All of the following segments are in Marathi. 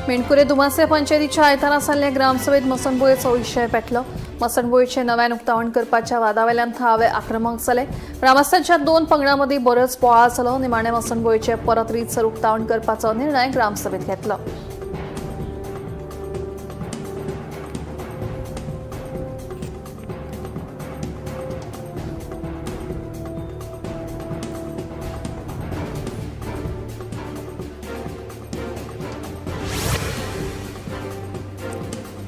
मेणकुरे दुमासे पंचायतीच्या आयतारा जाल्ले ग्रामसभेत मसणबोयेचो विशय पेटलो। मसणबोयेचे नव्यान उक्तावण करपाच्या वादावेल्यान थळावे आक्रमक जाले। ग्रामस्थांच्या दोन पंगडांमदीं बरोच बोवाळ जालो। निमाणे मसणबोयेचे परत रीतसर उक्तावण करपाचो निर्णय ग्रामसभेत घेतलो।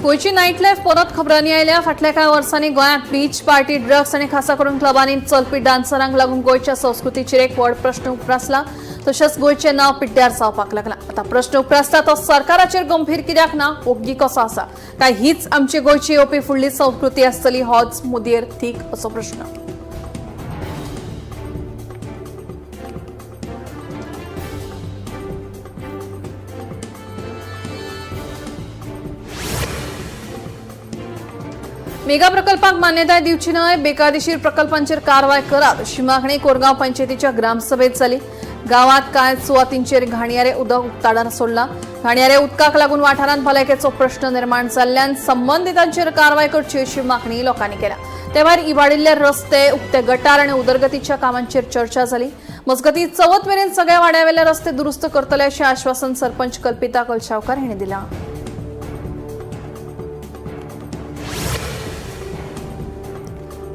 गोयची नाईट लायफ परत खबरांनी आयल्या। फाटल्या कांय वर्सांनी गोंयांत बीच पार्टी, ड्रग्स आनी खासा करून क्लबांनी चलपी डान्सरांक लागून गोंयच्या संस्कृतीचेर एक व्हड प्रश्न उप्रासला। तशेंच गोंयचें नांव पिड्ड्यार जावपाक लागलां। आतां प्रश्न उप्रासता तो सरकाराचेर गंभीर कित्याक ना, ओग्गी कसो आसा, काय हीच आमची गोंयची येवपी फुडली संस्कृती आसतली, होच मुद्देर थीक असो प्रश्न। मेगा प्रकल्पाक मान्यताय दिवची न्हय, बेकायदेशीर प्रकल्पांचेर कारवाय करात अशी मागणी कोरगांव पंचायतीच्या ग्रामसभेत जाली। गांवांत कांय सुवातींचेर घाणयारे उदक उक्ताडार सोडलां। घाणयारे उदकाक लागून वाठारांत भलायकेचो प्रश्न निर्माण जाल्ल्यान संबंधितांचेर कारवाय करची अशी मागणी लोकांनी केल्या। ते भायर इबाडिल्ले रस्ते, उक्ते गटार आनी उदरगतीच्या कामांचेर चर्चा जाली। मजगतीं चवथ मेरेन सगळ्या वाड्यावेले रस्ते दुरुस्त करतले अशें आश्वासन सरपंच कल्पिता कलशावकार हांणी दिलां।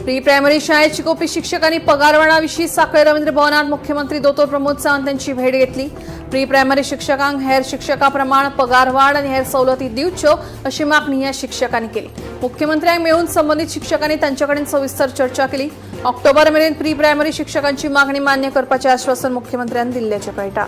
प्री प्रायमरी शाळेत शिकोवपी शिक्षकांनी पगारवाडा विशीं सांखळे रवींद्र भवनात मुख्यमंत्री दोतोर प्रमोद सावंत यांची भेट घेतली। प्री प्रायमरी शिक्षकांक हेर शिक्षकां प्रमाण पगारवाड आनी हेर सवलती दिवच्यो अशी मागणी ह्या शिक्षकांनी केली। मुख्यमंत्र्यांक मेळून संबंधित शिक्षकांनी तांचे कडेन सविस्तर चर्चा केली। ऑक्टोबर मेरेन प्री प्रायमरी शिक्षकांची मागणी मान्य करपाचें आश्वासन मुख्यमंत्र्यांनी दिल्ल्याचें कळटा।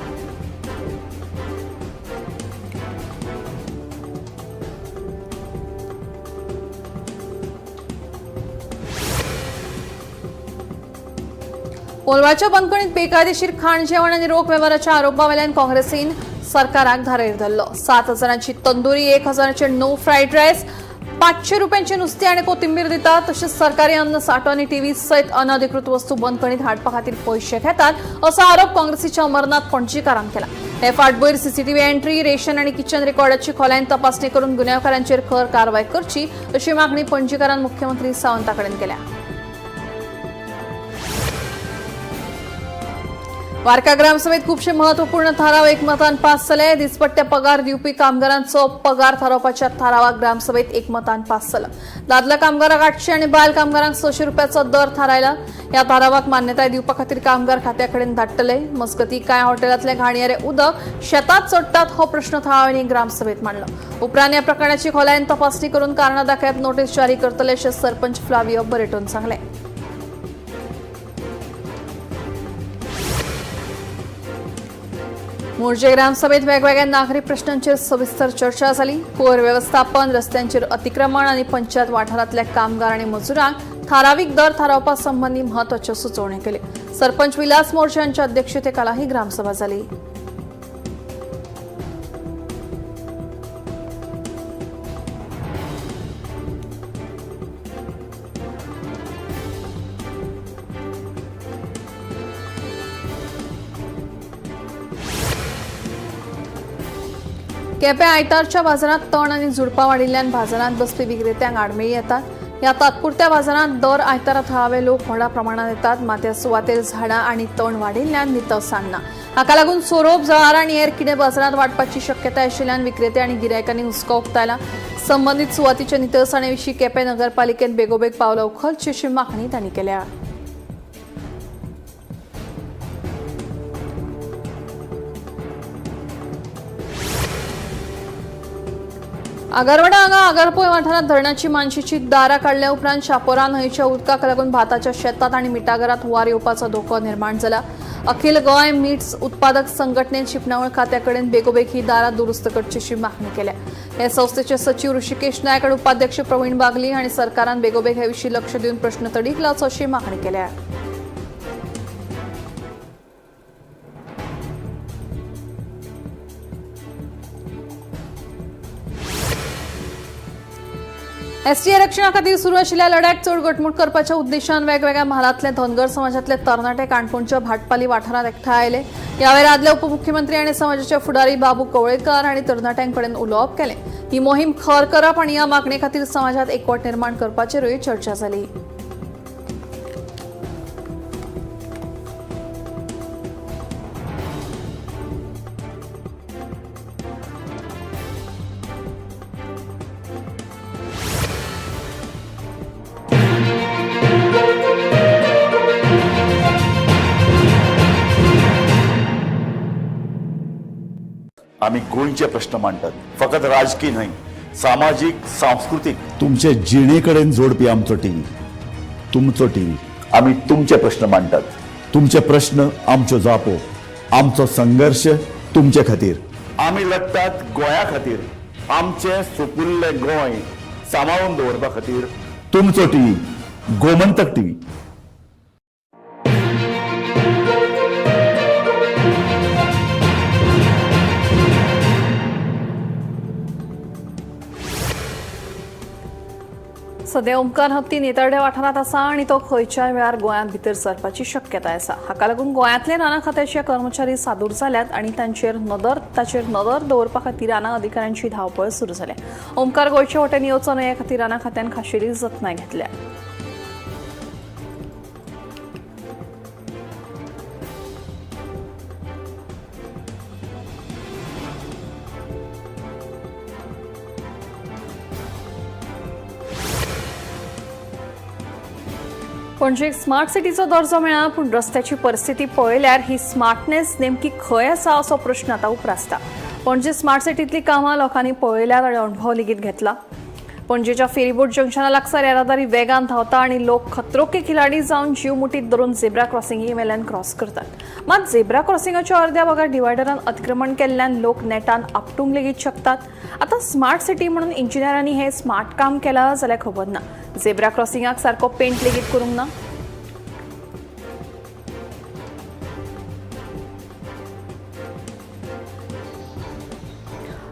कोलवाच्या बंदखणीत बेकायदेशीर खाण जेवण आनी रोख वेव्हाराच्या आरोपावेल्यान काँग्रेसीन सरकाराक धारेर धरलो। 7,000ची तंदुरी, 1,000चे नो फ्रायड रायस, 500 रुपयांचे नुस्तें आनी कोथिंबीर दितात। तशेंच सरकारी अन्न साठो आनी टीव्ही सयत अनधिकृत वस्तू बंदखणीत हाडपा खातीर पयशे घेतात असो आरोप काँग्रेसीच्या अमरनाथ पणजीकारान केला। हे फाटभुंयेर सीसीटीव्ही एंट्री, रेशन आनी किचन रेकॉर्डाची खोलायेन तपासणी करून गुन्यांवकारांचेर खर कारवाय करची अशी मागणी पणजीकारान मुख्यमंत्री सावंता कडेन केल्या। वारका ग्रामसभेत खुबशे महत्वपूर्ण थाराव एकमतान पास जाले। दिसपट्टे पगार दिवपी कामगारांचो पगार थारावपाच्या थारावाक ग्रामसभेत एकमतान पास जाला। दादल्या कामगारांक 800 आनी बायल कामगारांक 600 रुपयाचो दर थारायला। ह्या थारावाक मान्यताय दिवपा खातीर कामगार खात्या कडेन धाडटले। मजगतीं कांय हॉटेलांतले घाणयारे उदक शेतात चडटात हो प्रश्न थळाव्यांनी ग्रामसभेत मांडलो। उपरांत ह्या प्रकरणाची खोलायेन तपासणी करून कारणां दाखयत नोटीस जारी करतले अशें सरपंच फ्लावियो बरेटोन सांगलें। मोर्जे ग्रामसभेत वेगवेगळ्या नागरी प्रश्नांचेर सविस्तर चर्चा जाली। कोयर व्यवस्थापन, रस्त्यांचेर अतिक्रमण आनी पंचायत वाठारांतल्या कामगार आनी मजुरांक थारावीक दर थारावपा संबंधी म्हत्वाच्यो सुचोवण्यो केल्यो। सरपंच विलास मोर्जे हांच्या अध्यक्षतेखाला ही ग्रामसभा जाली। केप्यां आयतारच्या बाजारात तण आनी झुडपां वाडिल्ल्यान बाजारांत बसपी विक्रेत्यांक आडमेळी येतात। ह्या तात्पुरत्या बाजारांत दर आयतारा थळावे लोक व्हडा प्रमाणात येतात। मात ह्या सुवातेर झाडां आनी तण वाडिल्ल्यान नितळ सांडना। हाका लागून सोरोप, जळार आनी हेर किडे बाजारांत वाडपाची शक्यताय आशिल्ल्यान विक्रेते आनी गिरायकांनी हुस्को उक्तायला। संबंधीत सुवातीच्या नितळसाणे विशीं केपें नगरपालिकेन बेगोबेग पावलां उखलची अशी मागणी तांणी केल्या। आगारवाडा हांगा आगारपोय वाठारांत धरणाची मानशीची दारां काडल्या उपरांत शापोरा न्हंयच्या उदकाक लागून भाताच्या शेतात आनी मिठागरांत हुंवार येवपाचो धोको निर्माण जाला। अखिल गोंय मिट्स उत्पादक संघटनेन शिपणावळ खात्या कडेन बेगोबेग ही दारां दुरुस्त करची अशी मागणी केल्या। हे संस्थेचे सचिव ऋषिकेश नायक आनी उपाध्यक्ष प्रवीण बागली हांणी सरकारान बेगोबेग हे विशीं लक्ष दिवन प्रश्न तडीक लावचो अशी मागणी केल्या। एसटी आरक्षणा खातीर सुरू आशिल्ल्या लढ्याक चड घटमूट करपाच्या उद्देशान वेगवेगळ्या म्हालांतले धनगर समाजातले तरणाटे काणकोणच्या भाटपाली वाठारांत एकठांय आयले। ह्या वेळार आदले उपमुख्यमंत्री आनी समाजाचे फुडारी बाबू कवळेकर हांणी तरणाट्यांकडेन उलोवप केलें। ही मोहीम खर करप आनी ह्या मागणे खातीर समाजात एकवट निर्माण करपाचेरूय चर्चा जाली। आम्ही गोंयचे प्रश्न मांडटात, फकत राजकीय न्हय, सामाजीक सांस्कृतिक। तुमचे जिणेकडेन जोडपी आमचो टीव्ही, तुमचो टीव्ही। आम्ही तुमचे प्रश्न मांडटात। तुमचे प्रश्न आमच्यो जापो, आमचो संघर्ष तुमचे खातीर। आम्ही लढटात गोंया खातीर, आमचे सोपुल्ले गोंय सांबाळून दवरपा खातीर। तुमचो टीव्ही, गोमंतक टीव्ही। सध्या ओमकार हत्ती नेतर्डे वाठारांत आसा आनी तो खंयच्याय वेळार गोंयांत भितर सरपाची शक्यताय आसा। हाका लागून गोंयांतले राना खात्याचे कर्मचारी सादूर जाल्यात आनी ताचेर नदर दवरपा खातीर राना अधिकाऱ्यांची धांवपळ सुरू जाल्या। ओमकार गोंयचे वटेन येवचो न्हय हे खातीर राना खात्यान खाशेली जतनाय घेतल्या। पणजेक स्मार्ट सिटीचो दर्जो मेळ्ळा, पूण रस्त्याची परिस्थिती पळयल्यार ही स्मार्टनेस नेमकी खंय आसा असो प्रश्न आतां उप्रासता। पणजे स्मार्ट सिटींतलीं कामां लोकांनी पळयल्यात आनी अणभव लेगीत घेतला। पणजेच्या फेरीबोट जंक्शना लागसार येरादारी वेगान धांवता आनी लोक खतरो के खिलाडी जावन जीव मुठीत धरून झेब्रा क्रॉसिंगे वेल्यान क्रॉस करतात। मात झेब्रा क्रॉसिंगाच्या अर्द्या भागार डिवायडरान अतिक्रमण केल्ल्यान लोक नेटान आपटूंक लेगीत शकतात। आतां स्मार्ट सिटी म्हणून इंजिनियरांनी हें स्मार्ट काम केलां जाल्यार खबर ना, झेब्रा क्रॉसिंगाक सारको पेंट लेगीत करूंक ना।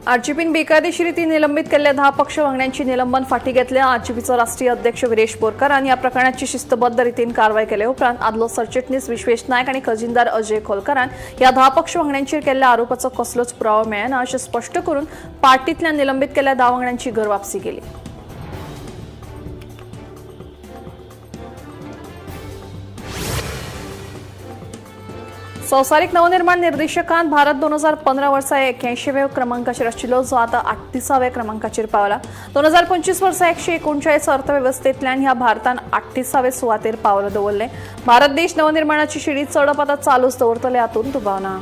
आरजीपीन बेकायदेशीर रितीन निलंबित केल्ल्या 10 पक्ष वांगड्यांची निलंबन फाटी घेतले। आरजीपीचो राष्ट्रीय अध्यक्ष विरेश बोरकारान ह्या प्रकरणाची शिस्तबद्ध रितीन कारवाय केले उपरांत आदलो सरचिटणीस विश्वेश नायक आनी खजिनदार अजय खोलकारान ह्या 10 पक्ष वांगड्यांचेर केल्ल्या आरोपाचो कसलोच पुरावो मेळना अशें स्पश्ट करून पार्टींतल्यान निलंबित केल्ल्या 10 वांगड्यांची घरवापसी केली। संवसारीक नवनिर्माण निर्देशकांत भारत 2015 वर्सा 81व्या क्रमांकाचेर आशिल्लो, जो आतां 38व्या क्रमांकाचेर पावला। 2025 वर्सा 139 अर्थवेवस्थेंतल्यान ह्या भारतान 38व्या सुवातेर पावल दवरलें। भारत देश नवनिर्माणाची शिडी चडप आतां चालूच दवरतले हातूंत दुबाव ना।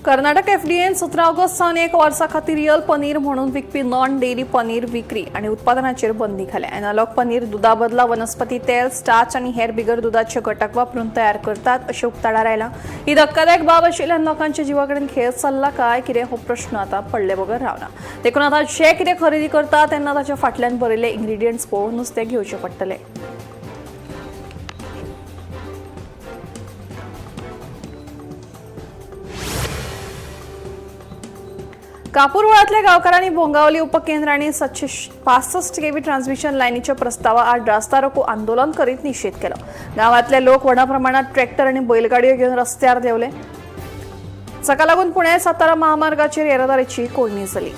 कर्नाटक एफडीएन 17 ऑगस्ट सावन 1 वर्सा खातीर रियल पनीर म्हणून विकपी नॉन डेअरी पनीर विक्री आनी उत्पादनाचेर बंदी घाल्या। एनालॉग पनीर दुधा बदला वनस्पती तेल, स्टार्च आनी हेर बिगर दुधाचे घटक वापरून तयार करतात अशें उक्ताडार आयला। ही धक्कादायक बाब आशिल्ल्यान लोकांच्या जिवा कडेन खेळ चल्ला काय कितें हो प्रश्न आतां पडले बगर रावना। देखून आतां जे कितें खरेदी करता तेन्ना ताच्या फाटल्यान बरयल्ले इन्ग्रेडियंट्स पळोवन नुस्तें घेवचें पडटलें। कापूरवाळांतल्या गांवकारांनी भोंगावली उपकेंद्रांनी 765 केव्ही ट्रान्समिशन लायनीच्या प्रस्तावा आड रास्ता रोको आंदोलन करीत निषेध केलो। गांवांतले लोक व्हडा प्रमाणात ट्रॅक्टर आनी बैलगाडयो घेवन रस्त्यार देवले। जाका लागून पुणे सातारा महामार्गाचेर येरादारीची कोळणी जाली।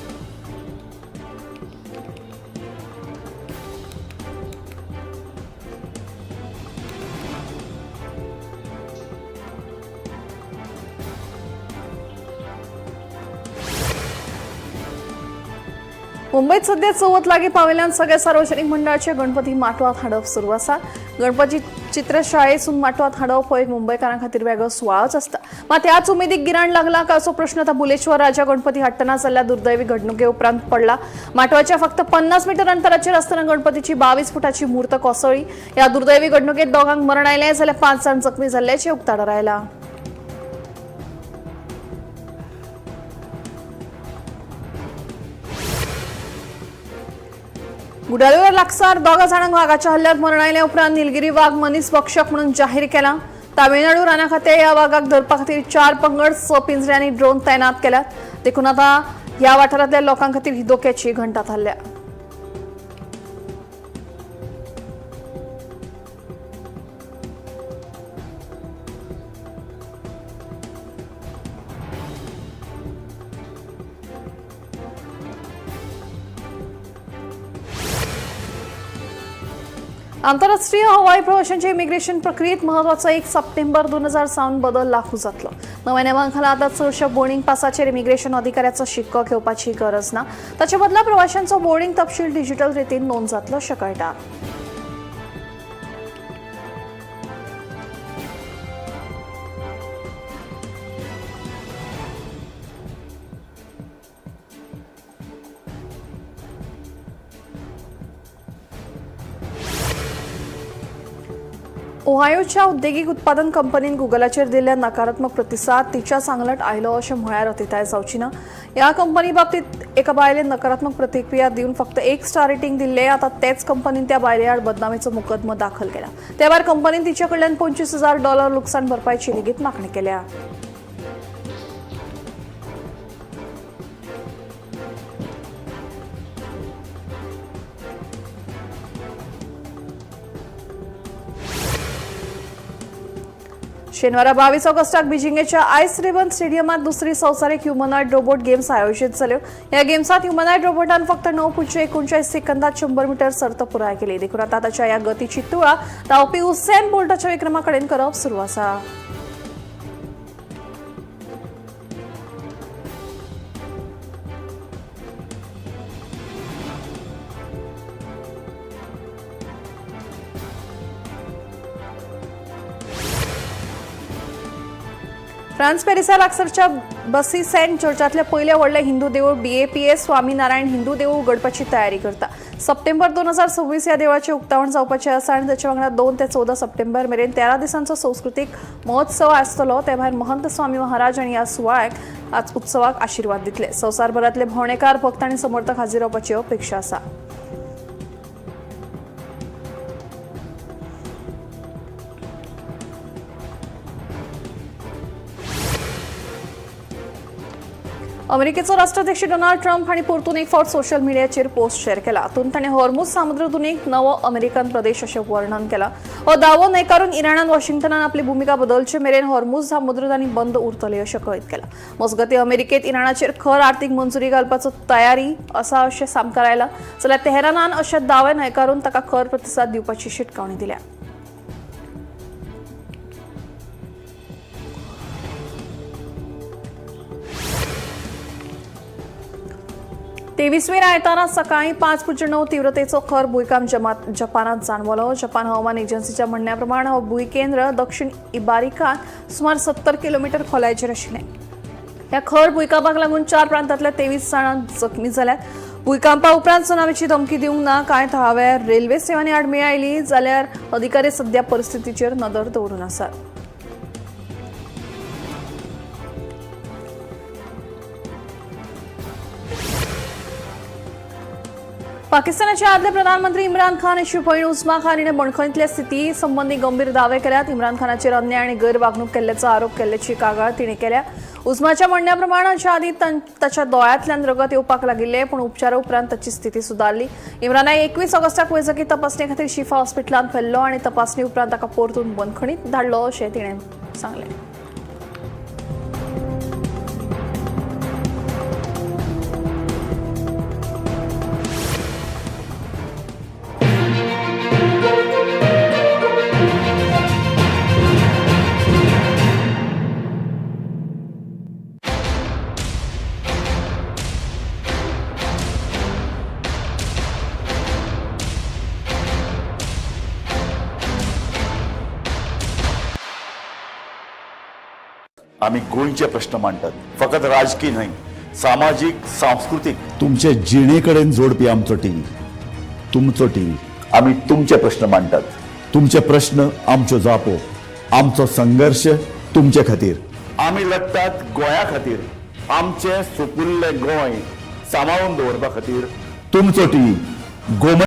मुंबईत सध्या चवथ लागीं पाविल्ल्यान सगळ्या सार्वजनीक मंडळाचे गणपती माटवांत हाडप सुरू आसा। गणपती चित्रशाळेसून माटवांत हाडप हो एक मुंबयकारां खातीर वेगळो सुवाळोच आसता। मात ह्याच उमेदीक गिराण लागला का असो प्रश्न आता बुलेश्वर राजा गणपती हाडटना जाल्ल्या दुर्दैवी घडणुके उपरांत पडला। माटवाच्या फक्त 50 मीटर अंतराचेर आसतना गणपतीची 22 फुटाची मूर्त कोसळ्ळी। ह्या दुर्दैवी घडणुकेत दोगांक मरण आयलें जाल्यार 5 जाण जखमी जाल्ल्याचें उक्ताडार आयला। गुडाळीवर लागसार 2 जाणांक वाघाच्या हल्ल्यात मरण आयले उपरांत निलगिरी वाघ मनीस भक्षक म्हणून जाहीर केला. तामिळनाडू राना खात्यान ह्या वाघाक धरपा खातीर 4 पंगड 6 पिंजऱ्यांनी ड्रोन तैनात केल्यात. देखून आता ह्या वाठारांतल्या लोकां खातीर ही धोक्याची घंटा थारल्या. आंतरराष्ट्रीय हवाई प्रवाशांच्या इमिग्रेशन प्रक्रियेत महत्वाचा 1 सप्टेंबर 2000 सावन बदल लागू जातलो. नव्या नेमांखाला आता चडशा बोर्डिंग पासाचेर इमिग्रेशन अधिकाऱ्याचो शिक्को घेवपाची गरज ना. ताचे बदला प्रवाशांचो बोर्डिंग तपशील डिजिटल रितीन नोंद जातलो अशें कळटा. ओहायोच्या उद्देगीक उत्पादन कंपनीन गुगलाचेर दिल्ल्या नकारात्मक प्रतिसाद तिच्या सांगलट आयलो अशें म्हळ्यार अतिताय जावची ना. ह्या कंपनी बाबतीत एका बायलेन नकारात्मक प्रतिक्रिया दिवन फक्त 1 स्टार रेटिंग दिल्ले. आता तेच कंपनीन त्या बायले आड बदनामीचो मुकदमो दाखल केला. त्या भायर कंपनीन तिचे कडल्यान $25,000 लुकसाण भरपायची लेगीत मागणी केल्या. शेनवारा 22 ऑगस्टाक बिजिंगेच्या आयस रिबन स्टेडियमात दुसरी संवसारीक ह्युमनॉइड रोबोट गेम्स आयोजित जाल्यो. ह्या गेम्सात ह्युमनॉइड रोबोटान फक्त 9.39 सेकंदात 100 मीटर सर्त पुराय केली. देखून आता ताच्या ह्या गतीची तुळा धांवपी हुसैन बोल्टाच्या विक्रमाकडेन करप सुरू आसा. फ्रांस पॅरिसा लागसारच्या बसी सेंट चर्चातल्या पयल्या व्हडल्या हिंदू देवूळ BAPS स्वामीनारायण हिंदू देवूळ उगडपाची तयारी करता. सप्टेंबर 2026 ह्या देवळाचे उक्तावण जावपाचे आसा आनी ताच्या वांगडा 2 ते 14 सप्टेंबर मेरेन 13 दिसांचो सांस्कृतीक महोत्सव आसतलो. ते भायर महंत स्वामी महाराज आनी ह्या सुवाळ्याक आज उत्सवाक आशीर्वाद दितले. संवसारभरातले भोंवडेकार भक्त आनी समर्थक हाजीर रावपाची अपेक्षा आसा. अमेरिकेचो राष्ट्राध्यक्ष डोनाल्ड ट्रम्प हांणी परतून एक फावट सोशल मिडियाचेर पोस्ट शेअर केला. हातूंत ताणें हॉर्मुझ सामुद्रधुनीक नवो अमेरिकन प्रदेश अशें वर्णन केलां. हो दावो न्हयकारून इराणान वॉशिंग्टनान आपली भुमिका बदलचे मेरेन हॉर्मुझ सामुद्रधुनी बंद उरतली अशें कळीत केलां. मजगती अमेरिकेत इराणाचेर खर आर्थीक मंजुरी घालपाचो तयारी आसा अशें सामकार आयलां. जाल्यार तेहरानान अशे दावे न्हयकारून ताका खर प्रतिसाद दिवपाची शिटकावणी दिल्या. 23 आयतारा सकाळी 5.9 तीव्रतेचो खर भूकंप जपानात जाणवलो. जपान हवामान एजन्सीच्या म्हणण्याप्रमाणे हो भूकेंद्र दक्षिण इबारिकात सुमार 70 किलोमीटर खोलायेचेर आशिल्लें. ह्या खर भूकंपाक लागून 4 प्रांतांतल्या 23 जाणां जखमी जाल्यात. भूकंपा उपरांत सुनामीची धमकी दिवंक ना. कांय थळाव्या रेल्वे सेवांनी आडमेळ आयली जाल्यार अधिकारी सध्या परिस्थितीचेर नदर दवरून आसात. पाकिस्तानाचे आदले प्रधानमंत्री इम्रान खान हांची भयण उस्मा खान हिणें बंदखणींतल्या स्थिती संबंधी गंभीर दावे केल्यात. इम्रान खानाचेर अन्याय आनी गैरवागणूक केल्ल्याचो आरोप केल्ल्याची कागाळ तिणें केल्या. उस्माच्या म्हणण्या प्रमाण हाच्या आदी ताच्या दोळ्यांतल्यान रगत येवपाक लागिल्लें, पूण उपचारा उपरांत ताची स्थिती सुदारली. इम्रानाक 21 ऑगस्टाक वैजकी तपासणे खातीर शिफा हॉस्पिटलांत व्हेल्लो आनी तपासणी उपरांत ताका परतून बंदखणींत धाडलो अशें तिणें सांगलें. आम्ही गोंयचे प्रश्न मांडतात. फकत राजकीय नाही, सामाजिक, सांस्कृतिक. तुमचे जिणेकडेन जोडपी आमचो टीव्ही, तुमचो टीव्ही. आम्ही तुमचे प्रश्न मांडतात. तुमचे प्रश्न आमच्यो जापो, आमचो संघर्ष तुमचे खातीर. आम्ही लढतात गोंया खातीर. आमचे सोपुल्ले गोंय सांबाळून दवरपा खातीर. तुमचो टीव्ही. गोमंतक